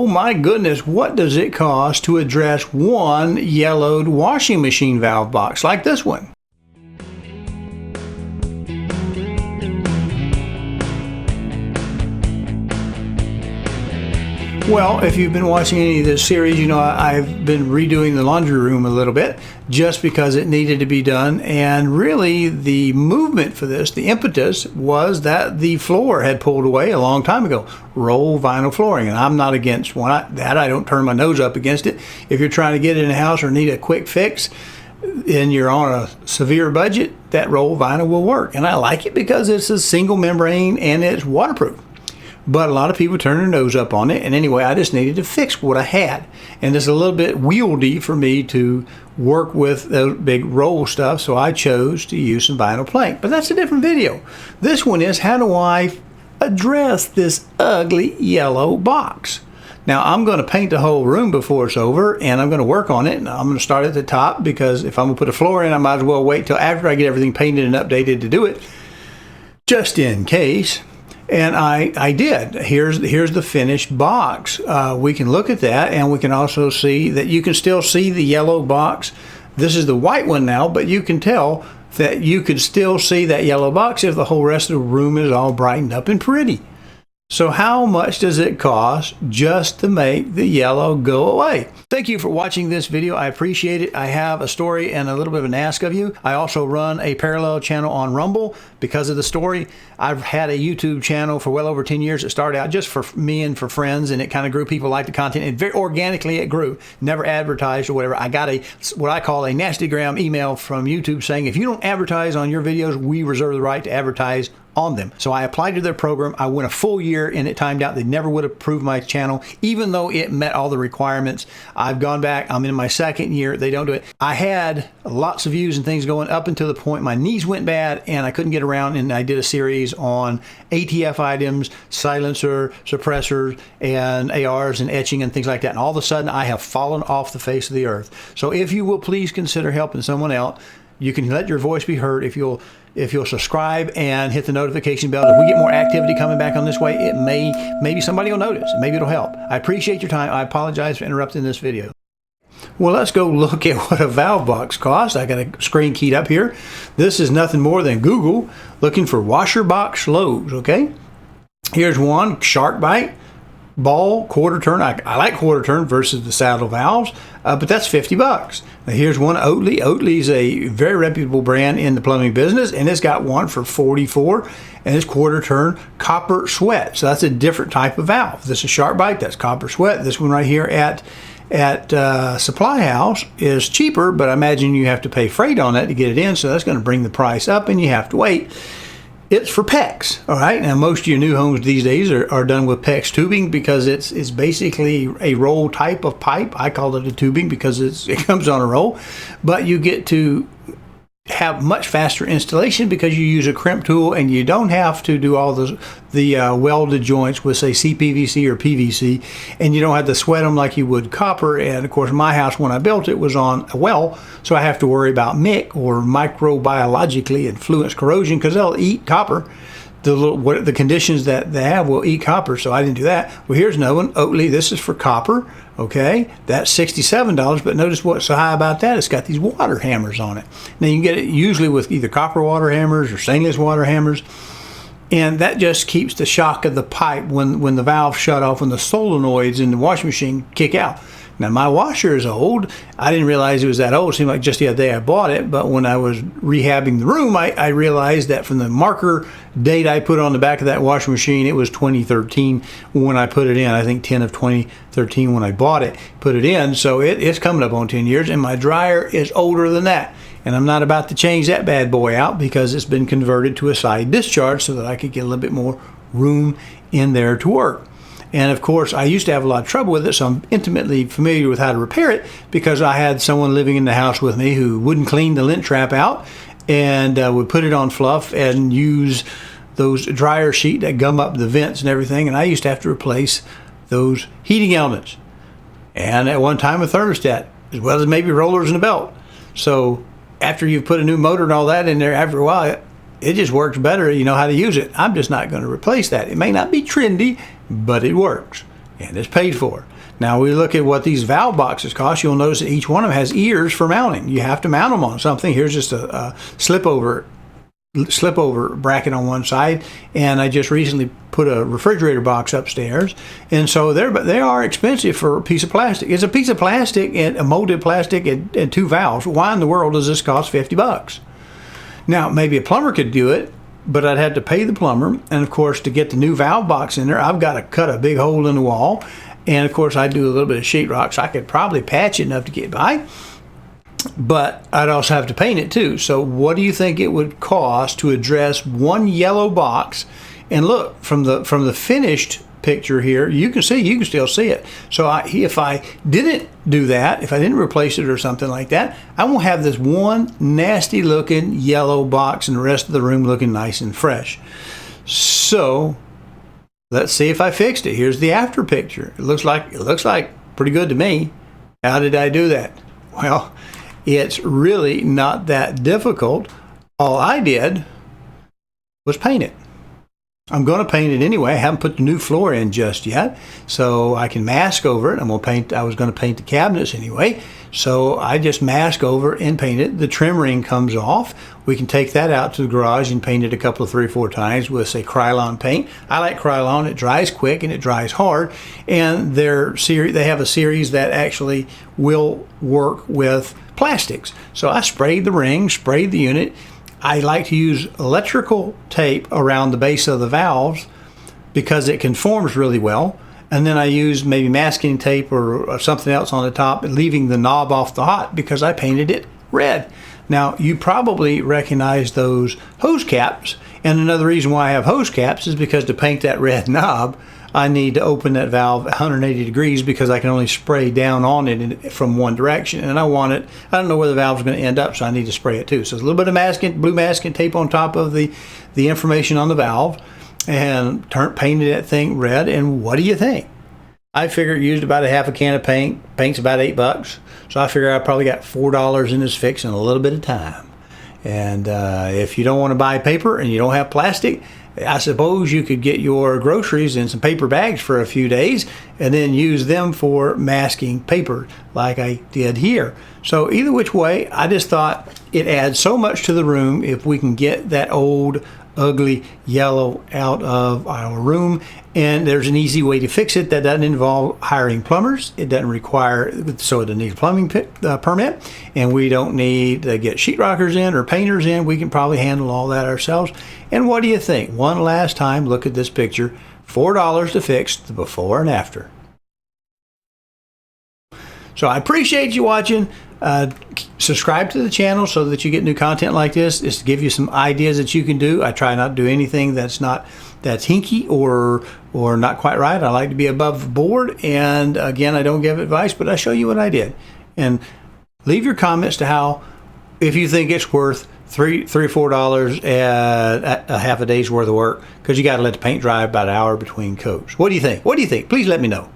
Oh my goodness, what does it cost to address one yellowed washing machine valve box like this one? Well, if you've been watching any of this series, you know I've been redoing the laundry room a little bit just because it needed to be done. And really the movement for this, the impetus, was that the floor had pulled away a long time ago. Roll vinyl flooring. And I'm not against I don't turn my nose up against it. If you're trying to get it in a house or need a quick fix and you're on a severe budget, that roll vinyl will work. And I like it because it's a single membrane and it's waterproof. But a lot of people turn their nose up on it. And anyway, I just needed to fix what I had. And it's a little bit wieldy for me to work with those big roll stuff. So I chose to use some vinyl plank. But that's a different video. This one is, how do I address this ugly yellow box? Now, I'm going to paint the whole room before it's over. And I'm going to work on it. And I'm going to start at the top, because if I'm going to put a floor in, I might as well wait till after I get everything painted and updated to do it, just in case. And I did. Here's the finished box. We can look at that, and we can also see that you can still see the yellow box. This is the white one now, but you can tell that you could still see that yellow box if the whole rest of the room is all brightened up and pretty. So how much does it cost just to make the yellow go away? Thank you for watching this video. I appreciate it. I have a story and a little bit of an ask of you. I also run a parallel channel on Rumble because of the story. I've had a YouTube channel for well over 10 years. It started out just for me and for friends, and it kind of grew. People liked the content, and very organically it grew. Never advertised or whatever. I got what I call a nastygram email from YouTube saying, if you don't advertise on your videos, we reserve the right to advertise on them. So I applied to their program. I went a full year and it timed out. They never would approve my channel, even though it met all the requirements. I've gone back. I'm in my second year. They don't do it. I had lots of views and things going up until the point my knees went bad and I couldn't get around, and I did a series on ATF items, silencer, suppressors, and ARs and etching and things like that. And all of a sudden I have fallen off the face of the earth. So if you will please consider helping someone else, you can let your voice be heard if you'll subscribe and hit the notification bell. If we get more activity coming back on this way, maybe somebody will notice. Maybe it'll help. I appreciate your time. I apologize for interrupting this video. Well, let's go look at what a valve box costs. I got a screen keyed up here. This is nothing more than Google looking for washer box lows, okay? Here's one, shark bite, ball, quarter turn. I like quarter turn versus the saddle valves, but that's 50 bucks. Now here's one, Oatly. Oatly's a very reputable brand in the plumbing business, and it's got one for 44, and it's quarter turn copper sweat. So that's a different type of valve. This is shark bite, that's copper sweat. This one right here at Supply House is cheaper, but I imagine you have to pay freight on that to get it in, so that's going to bring the price up, and you have to wait. It's for PEX, all right? Now, most of your new homes these days are done with PEX tubing because it's basically a roll type of pipe. I call it a tubing because it comes on a roll, but you get to have much faster installation because you use a crimp tool and you don't have to do all the welded joints with, say, CPVC or PVC, and you don't have to sweat them like you would copper. And of course, my house, when I built it, was on a well, so I have to worry about MIC, or microbiologically influenced corrosion, because they'll eat copper. The conditions that they have will eat copper, so I didn't do that. Well, here's another one, Oatly. This is for copper, okay? That's $67, but notice what's so high about that. It's got these water hammers on it. Now, you can get it usually with either copper water hammers or stainless water hammers, and that just keeps the shock of the pipe when the valve shut off, when the solenoids in the washing machine kick out. Now, my washer is old. I didn't realize it was that old. It seemed like just the other day I bought it, but when I was rehabbing the room, I realized that from the marker date I put on the back of that washing machine, it was 2013 when I put it in. I think 10 of 2013 when I bought it, put it in. So it's coming up on 10 years, and my dryer is older than that. And I'm not about to change that bad boy out because it's been converted to a side discharge so that I could get a little bit more room in there to work. And of course, I used to have a lot of trouble with it, so I'm intimately familiar with how to repair it because I had someone living in the house with me who wouldn't clean the lint trap out and would put it on fluff and use those dryer sheet that gum up the vents and everything. And I used to have to replace those heating elements. And at one time, a thermostat, as well as maybe rollers and a belt. So after you've put a new motor and all that in there, after a while, it just works better. You know how to use it. I'm just not going to replace that. It may not be trendy, but it works. and it's paid for. Now we look at what these valve boxes cost. You'll notice that each one of them has ears for mounting. You have to mount them on something. Here's just a slip over bracket on one side, and I just recently put a refrigerator box upstairs, and so they are expensive for a piece of plastic. It's a piece of plastic, and a molded plastic, and 2 valves. Why in the world does this cost $50? Now maybe a plumber could do it, but I'd have to pay the plumber, and of course to get the new valve box in there, I've got to cut a big hole in the wall, and of course I do a little bit of sheetrock, so I could probably patch it enough to get by. But I'd also have to paint it too. So what do you think it would cost to address one yellow box? And look, from the finished picture here, you can still see it. So if I didn't do that, if I didn't replace it or something like that, I won't have this one nasty looking yellow box and the rest of the room looking nice and fresh. So let's see if I fixed it. Here's the after picture. It looks like pretty good to me. How did I do that? Well, it's really not that difficult. All I did was paint it. I'm going to paint it anyway. I haven't put the new floor in just yet, so I can mask over it. I was going to paint the cabinets anyway, so I just mask over and paint it. The trim ring comes off. We can take that out to the garage and paint it a couple of 3 or 4 times with, say, Krylon paint. I like Krylon. It dries quick and it dries hard, and they have a series that actually will work with plastics. So I sprayed the ring, sprayed the unit. I like to use electrical tape around the base of the valves because it conforms really well. And then I use maybe masking tape or something else on the top, leaving the knob off the hot because I painted it red. Now, you probably recognize those hose caps. And another reason why I have hose caps is because to paint that red knob, I need to open that valve 180 degrees because I can only spray down on it from one direction, and I don't know where the valve is going to end up, so I need to spray it too. So there's a little bit of blue masking tape on top of the information on the valve, and painted that thing red. And what do you think? I figure it used about a half a can of paint. Paint's about $8, so I figure I probably got $4 in this fix in a little bit of time. And if you don't want to buy paper and you don't have plastic, I suppose you could get your groceries in some paper bags for a few days and then use them for masking paper like I did here. So either which way, I just thought it adds so much to the room if we can get that old ugly yellow out of our room. And there's an easy way to fix it that doesn't involve hiring plumbers. It doesn't require, so it doesn't need a plumbing permit, and we don't need to get sheetrockers in or painters in. We can probably handle all that ourselves. And what do you think? One last time, look at this picture. $4 to fix the before and after. So I appreciate you watching. Subscribe to the channel so that you get new content like this. It's to give you some ideas that you can do. I try not to do anything that's hinky or not quite right. I like to be above board. And again, I don't give advice, but I show you what I did. And leave your comments to how, if you think it's worth $3 or $4 at a half a day's worth of work, because you got to let the paint dry about an hour between coats. What do you think? Please let me know.